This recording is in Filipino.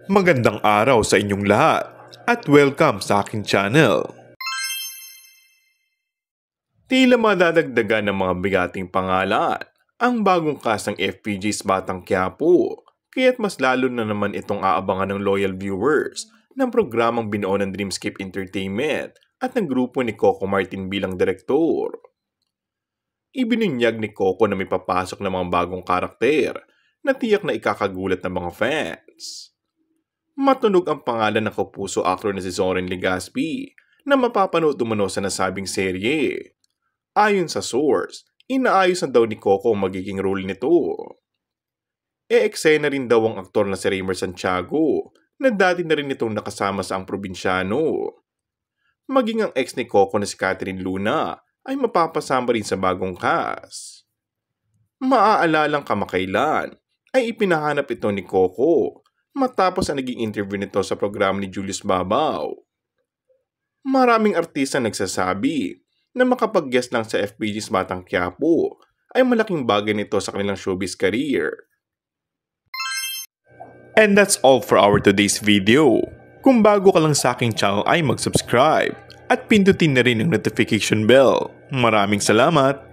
Magandang araw sa inyong lahat at welcome sa aking channel. Tila madadagdagan ng mga bigating pangalan ang bagong cast ng FPG's Batang Quiapo, kaya't mas lalo na naman itong aabangan ng loyal viewers ng programang binuo ng Dreamscape Entertainment at ng grupo ni Coco Martin bilang direktor. Ibinunyag ni Coco na may papasok na mga bagong karakter na tiyak na ikakagulat ng mga fans. Matunog ang pangalan ng kapuso actor na si Zoren Legaspi na mapapanood umano sa nasabing serye. Ayon sa source, inaayos na daw ni Coco ang magiging role nito. Eksena rin daw ang aktor na si Reimer Santiago na dati na rin itong nakasama sa Ang Probinsyano. Maging ang ex ni Coco na si Catherine Luna ay mapapasama rin sa bagong cast. Maaalalang kamakailan ay ipinahanap ito ni Coco matapos ang naging interview nito sa programa ni Julius Babaw. Maraming artista nagsasabi na makapag-guest lang sa FPG's Batang Quiapo ay malaking bagay nito sa kanilang showbiz career. And that's all for our today's video. Kung bago ka lang sa aking channel ay mag-subscribe at pindutin na rin ang notification bell. Maraming salamat!